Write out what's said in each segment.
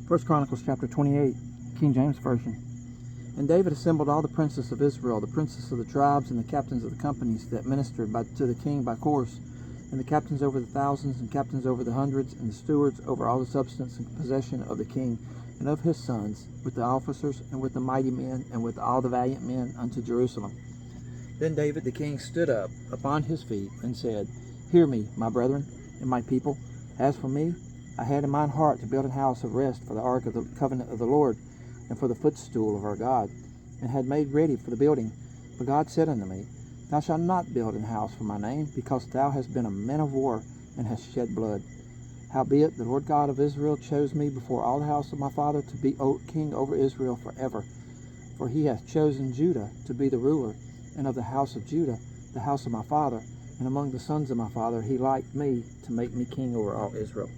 1 Chronicles chapter 28, King James Version. And David assembled all the princes of Israel, the princes of the tribes, and the captains of the companies that ministered to the king by course, and the captains over the thousands, and captains over the hundreds, and the stewards over all the substance and possession of the king, and of his sons, with the officers, and with the mighty men, and with all the valiant men unto Jerusalem. Then David the king stood up upon his feet, and said, Hear me, my brethren, and my people. As for me, I had in mine heart to build an house of rest for the ark of the covenant of the Lord, and for the footstool of our God, and had made ready for the building. But God said unto me, Thou shalt not build an house for my name, because thou hast been a man of war, and hast shed blood. Howbeit the Lord God of Israel chose me before all the house of my father to be king over Israel forever. For he hath chosen Judah to be the ruler, and of the house of Judah the house of my father, and among the sons of my father he liked me to make me king over all Israel.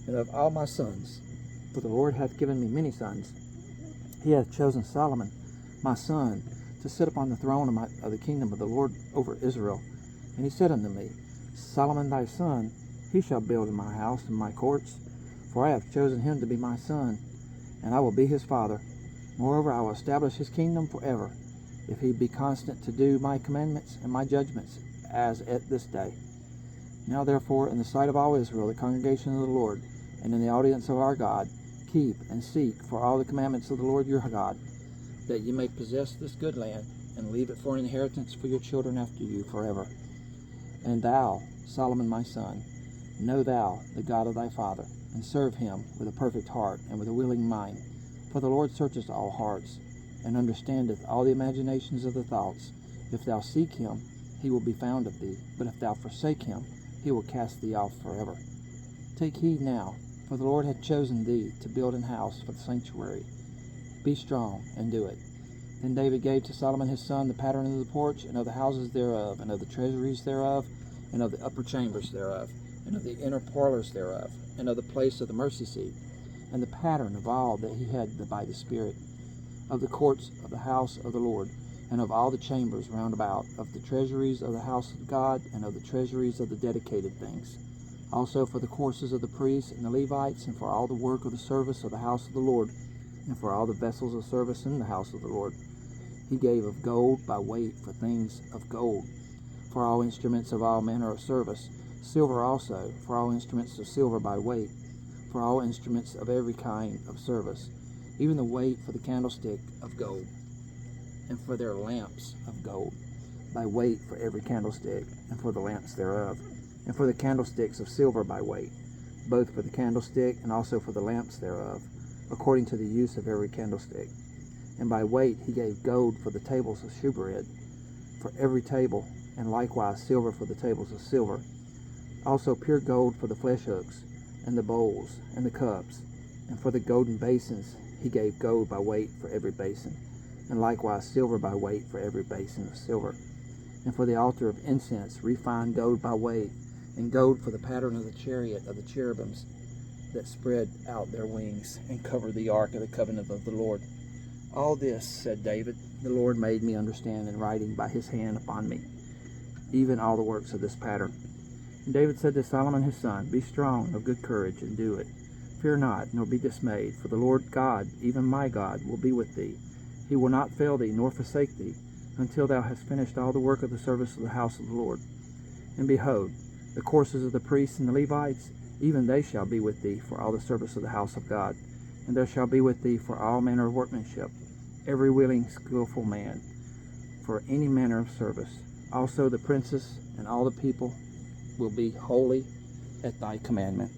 And of all my sons, for the Lord hath given me many sons, he hath chosen Solomon, my son, to sit upon the throne of the kingdom of the Lord over Israel. And he said unto me, Solomon thy son, he shall build in my house and my courts, for I have chosen him to be my son, and I will be his father. Moreover, I will establish his kingdom forever, if he be constant to do my commandments and my judgments, as at this day. Now therefore, in the sight of all Israel, the congregation of the Lord, and in the audience of our God, keep and seek for all the commandments of the Lord your God, that ye may possess this good land, and leave it for an inheritance for your children after you forever. And thou, Solomon my son, know thou the God of thy father, and serve him with a perfect heart and with a willing mind. For the Lord searcheth all hearts, and understandeth all the imaginations of the thoughts. If thou seek him, he will be found of thee, but if thou forsake him, he will cast thee off forever. Take heed now, for the Lord hath chosen thee to build an house for the sanctuary. Be strong, and do it. Then David gave to Solomon his son the pattern of the porch, and of the houses thereof, and of the treasuries thereof, and of the upper chambers thereof, and of the inner parlors thereof, and of the place of the mercy seat, and the pattern of all that he had by the Spirit, of the courts of the house of the Lord, and of all the chambers round about, of the treasuries of the house of God, and of the treasuries of the dedicated things. Also for the courses of the priests and the Levites, and for all the work of the service of the house of the Lord, and for all the vessels of service in the house of the Lord. He gave of gold by weight for things of gold, for all instruments of all manner of service, silver also, for all instruments of silver by weight, for all instruments of every kind of service, even the weight for the candlestick of gold, and for their lamps of gold, by weight for every candlestick, and for the lamps thereof, and for the candlesticks of silver by weight, both for the candlestick and also for the lamps thereof, according to the use of every candlestick. And by weight he gave gold for the tables of shewbread, for every table, and likewise silver for the tables of silver. Also pure gold for the flesh hooks, and the bowls, and the cups. And for the golden basins he gave gold by weight for every basin, and likewise silver by weight for every basin of silver. And for the altar of incense refined gold by weight, and gold for the pattern of the chariot of the cherubims that spread out their wings, and covered the ark of the covenant of the Lord. All this, said David, the Lord made me understand in writing by his hand upon me, even all the works of this pattern. And David said to Solomon his son, Be strong and of good courage, and do it. Fear not, nor be dismayed, for the Lord God, even my God, will be with thee. He will not fail thee, nor forsake thee, until thou hast finished all the work of the service of the house of the Lord. And behold, the courses of the priests and the Levites, even they shall be with thee for all the service of the house of God. And there shall be with thee for all manner of workmanship, every willing, skillful man, for any manner of service. Also the princes and all the people will be holy at thy commandment.